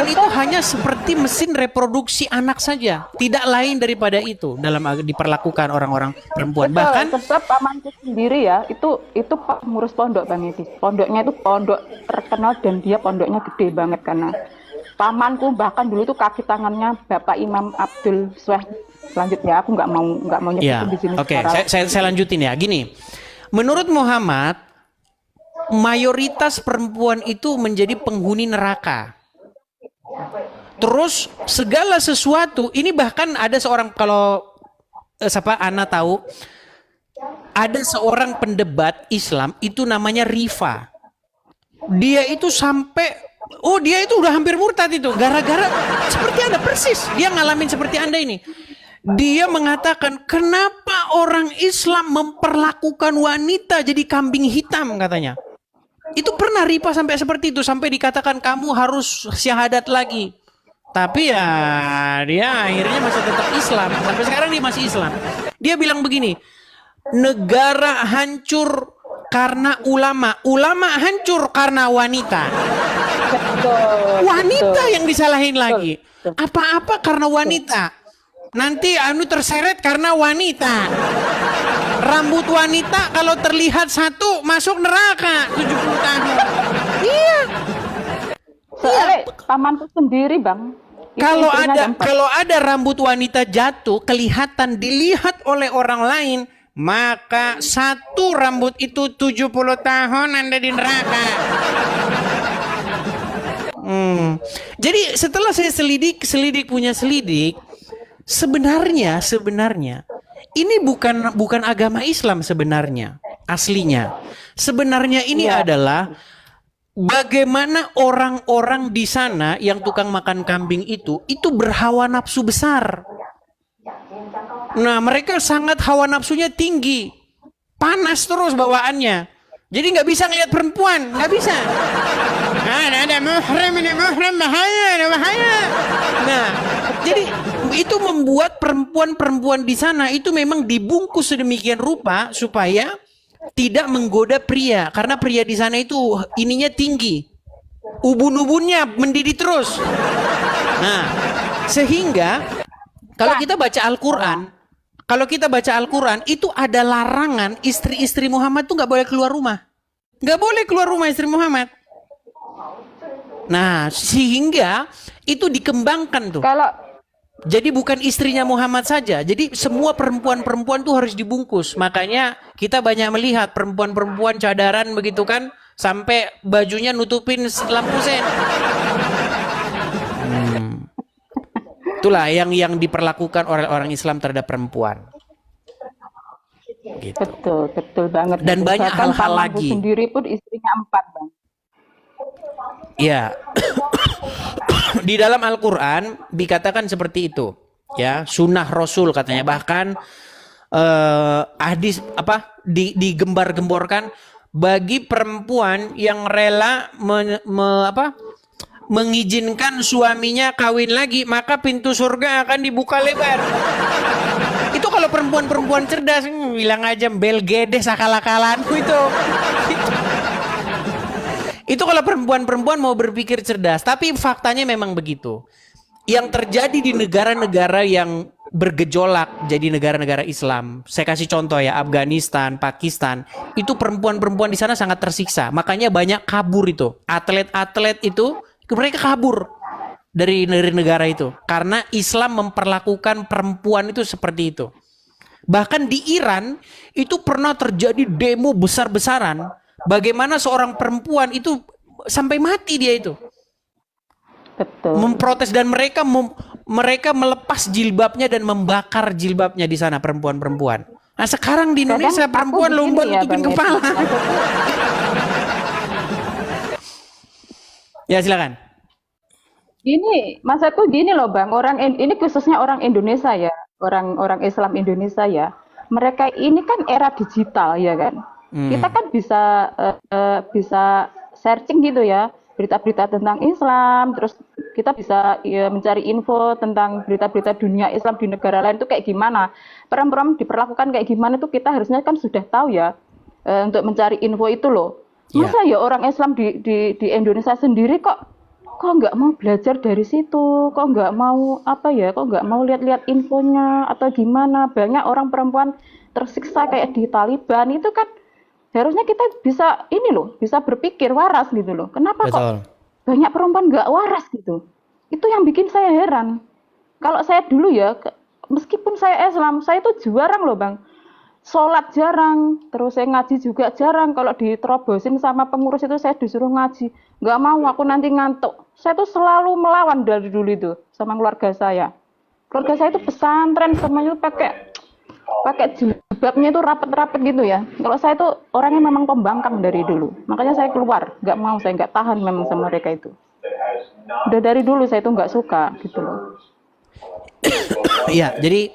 perempuan itu hanya seperti mesin reproduksi anak saja, tidak lain daripada itu dalam diperlakukan orang-orang perempuan. Betul, Bahkan sebab pamanku sendiri ya, itu Pak ngurus pondok Bang Edi. Pondoknya itu pondok terkenal dan dia pondoknya gede banget karena pamanku bahkan dulu tuh kaki tangannya Bapak Imam Abdul Sweh. Selanjutnya aku nggak mau ya, nyebutin di sini oke, secara saya lanjutin ya. Gini, menurut Muhammad, mayoritas perempuan itu menjadi penghuni neraka. Terus segala sesuatu ini, bahkan ada seorang, kalau siapa Ana tahu, ada seorang pendebat Islam itu namanya Rifa. Dia itu sampai, dia itu udah hampir murtad itu gara-gara seperti Anda persis. Dia ngalamin seperti Anda ini. Dia mengatakan, kenapa orang Islam memperlakukan wanita jadi kambing hitam katanya. Itu pernah Rifa sampai seperti itu, sampai dikatakan kamu harus syahadat lagi. Tapi ya dia akhirnya masih tetap Islam. Sampai sekarang dia masih Islam. Dia bilang begini, negara hancur karena ulama, ulama hancur karena wanita. Wanita yang disalahin lagi. Apa-apa karena wanita. Nanti terseret karena wanita. Rambut wanita kalau terlihat satu masuk neraka 70 tahun. Iya. soalnya pamanku sendiri Bang. Kalau ada rambut wanita jatuh kelihatan dilihat oleh orang lain, maka satu rambut itu 70 tahun Anda di neraka. Jadi setelah saya selidik punya selidik, sebenarnya ini bukan agama Islam sebenarnya, aslinya. Sebenarnya ini adalah bagaimana orang-orang di sana yang tukang makan kambing itu berhawa nafsu besar. Nah, mereka sangat hawa nafsunya tinggi. Panas terus bawaannya. Jadi nggak bisa ngeliat perempuan, nggak bisa. Ada muhrim bahaya. Nah, jadi itu membuat perempuan-perempuan di sana itu memang dibungkus sedemikian rupa supaya tidak menggoda pria, karena pria di sana itu ininya tinggi, ubun-ubunnya mendidih terus. Nah, sehingga kalau kita baca Al-Quran itu ada larangan istri-istri Muhammad tuh nggak boleh keluar rumah, istri Muhammad. Nah, sehingga itu dikembangkan tuh. Jadi bukan istrinya Muhammad saja. Jadi semua perempuan-perempuan tuh harus dibungkus. Makanya kita banyak melihat perempuan-perempuan cadaran begitu kan, sampai bajunya nutupin lampu sen. Itulah yang diperlakukan oleh orang Islam terhadap perempuan. Gitu. Betul banget. Dan banyak hal-hal lagi. Sendiri pun istrinya 4 Bang. Ya. Di dalam Al-Quran dikatakan seperti itu, ya, sunnah Rasul katanya. Bahkan hadis digembar-gemborkan bagi perempuan yang rela mengizinkan suaminya kawin lagi, maka pintu surga akan dibuka lebar. Itu kalau perempuan-perempuan cerdas, bilang aja bel gedes akal-akalanku itu. Itu kalau perempuan-perempuan mau berpikir cerdas. Tapi faktanya memang begitu. Yang terjadi di negara-negara yang bergejolak jadi negara-negara Islam. Saya kasih contoh ya, Afghanistan, Pakistan. Itu perempuan-perempuan di sana sangat tersiksa. Makanya banyak kabur itu. Atlet-atlet itu mereka kabur dari negara itu. Karena Islam memperlakukan perempuan itu seperti itu. Bahkan di Iran itu pernah terjadi demo besar-besaran. Bagaimana seorang perempuan itu sampai mati dia itu. Betul. Memprotes, dan mereka melepas jilbabnya dan membakar jilbabnya di sana, perempuan-perempuan. Nah, sekarang di Indonesia perempuan lomba nutupin kepala. Ya, silakan. Ini maksudku gini loh Bang, ini khususnya orang Indonesia ya, orang Islam Indonesia ya. Mereka ini kan era digital ya kan. Kita kan bisa searching gitu ya, berita-berita tentang Islam, terus kita bisa mencari info tentang berita-berita dunia Islam di negara lain itu kayak gimana, perempuan diperlakukan kayak gimana, itu kita harusnya kan sudah tahu ya, untuk mencari info itu loh. Masa ya orang Islam di Indonesia sendiri kok kok nggak mau belajar dari situ, kok nggak mau apa ya, kok nggak mau lihat-lihat infonya atau gimana. Banyak orang perempuan tersiksa kayak di Taliban itu kan harusnya kita bisa ini loh, bisa berpikir waras gitu loh. Kenapa kok Betul. banyak perempuan nggak waras gitu? Itu yang bikin saya heran. Kalau saya dulu ya, meskipun saya Islam, saya itu jarang loh bang. Sholat jarang, terus saya ngaji juga jarang. Kalau diterobosin sama pengurus itu saya disuruh ngaji. Nggak mau, aku nanti ngantuk. Saya tuh selalu melawan dari dulu itu sama keluarga saya. Keluarga saya itu pesantren, semuanya tuh pakai jilbabnya itu rapet-rapet gitu ya. Kalau saya tuh orangnya memang pembangkang dari dulu. Makanya saya keluar, nggak mau, saya nggak tahan memang sama mereka itu. Udah dari dulu saya tuh nggak suka gitu loh. Iya, jadi